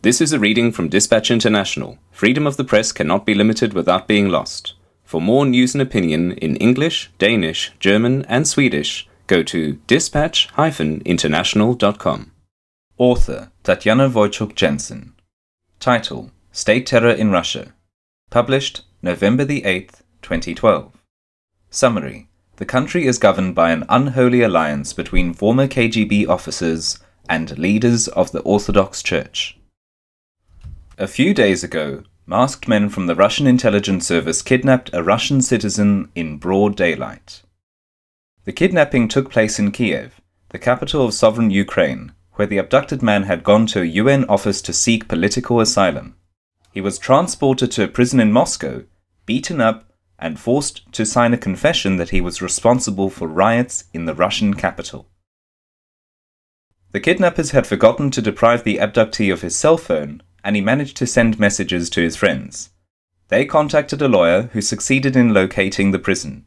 This is a reading from Dispatch International. Freedom of the press cannot be limited without being lost. For more news and opinion in English, Danish, German, and Swedish, go to dispatch-international.com. Author Tatjana Vojtjuk Jensen. Title: State Terror in Russia. Published November the 8th, 2012. Summary: the country is governed by an unholy alliance between former KGB officers and leaders of the Orthodox Church. A few days ago, masked men from the Russian intelligence service kidnapped a Russian citizen in broad daylight. The kidnapping took place in Kiev, the capital of sovereign Ukraine, where the abducted man had gone to a UN office to seek political asylum. He was transported to a prison in Moscow, beaten up, and forced to sign a confession that he was responsible for riots in the Russian capital. The kidnappers had forgotten to deprive the abductee of his cell phone, and he managed to send messages to his friends. They contacted a lawyer who succeeded in locating the prison.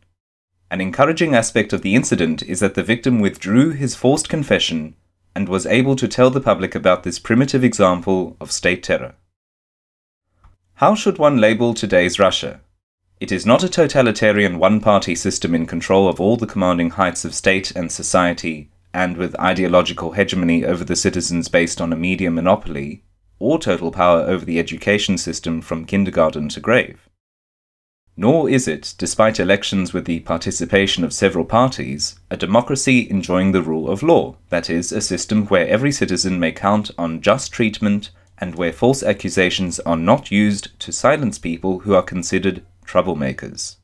An encouraging aspect of the incident is that the victim withdrew his forced confession and was able to tell the public about this primitive example of state terror. How should one label today's Russia? It is not a totalitarian one-party system in control of all the commanding heights of state and society, and with ideological hegemony over the citizens based on a media monopoly, or total power over the education system from kindergarten to grave. Nor is it, despite elections with the participation of several parties, a democracy enjoying the rule of law, that is, a system where every citizen may count on just treatment and where false accusations are not used to silence people who are considered troublemakers.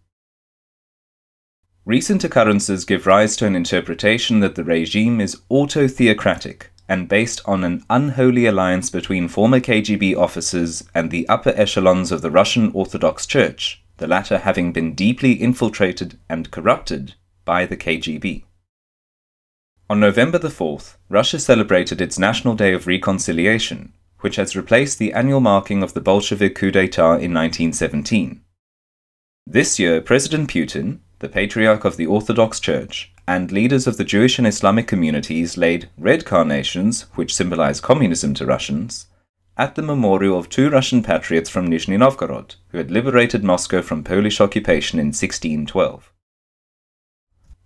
Recent occurrences give rise to an interpretation that the regime is auto-theocratic and based on an unholy alliance between former KGB officers and the upper echelons of the Russian Orthodox Church, the latter having been deeply infiltrated and corrupted by the KGB. On November the 4th, Russia celebrated its National Day of Reconciliation, which has replaced the annual marking of the Bolshevik coup d'etat in 1917. This year, President Putin, the Patriarch of the Orthodox Church, and leaders of the Jewish and Islamic communities laid red carnations, which symbolize communism to Russians, at the memorial of two Russian patriots from Nizhny Novgorod, who had liberated Moscow from Polish occupation in 1612.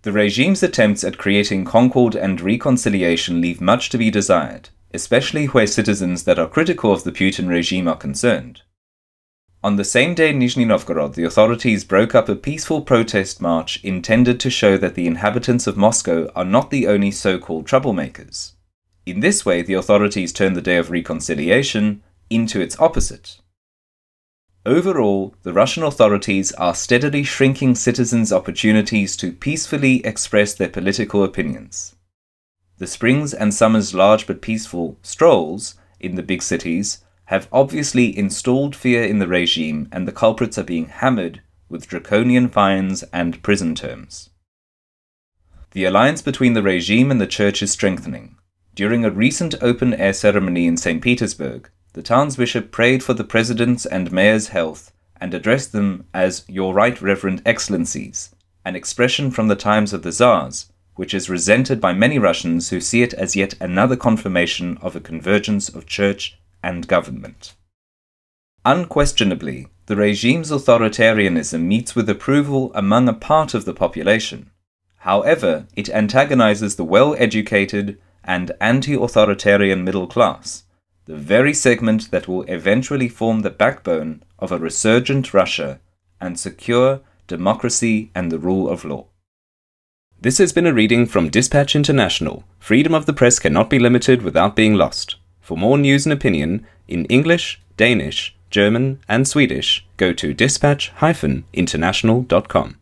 The regime's attempts at creating concord and reconciliation leave much to be desired, especially where citizens that are critical of the Putin regime are concerned. On the same day in Nizhny Novgorod, the authorities broke up a peaceful protest march intended to show that the inhabitants of Moscow are not the only so-called troublemakers. In this way, the authorities turned the Day of Reconciliation into its opposite. Overall, the Russian authorities are steadily shrinking citizens' opportunities to peacefully express their political opinions. The spring's and summer's large but peaceful strolls in the big cities have obviously installed fear in the regime, and the culprits are being hammered with draconian fines and prison terms. The alliance between the regime and the church is strengthening. During a recent open-air ceremony in St. Petersburg, the town's bishop prayed for the president's and mayor's health and addressed them as "Your Right Reverend Excellencies," an expression from the times of the Tsars, which is resented by many Russians who see it as yet another confirmation of a convergence of church and government. Unquestionably, the regime's authoritarianism meets with approval among a part of the population. However, it antagonizes the well-educated and anti-authoritarian middle class, the very segment that will eventually form the backbone of a resurgent Russia and secure democracy and the rule of law. This has been a reading from Dispatch International. Freedom of the press cannot be limited without being lost. For more news and opinion in English, Danish, German, and Swedish, go to dispatch-international.com.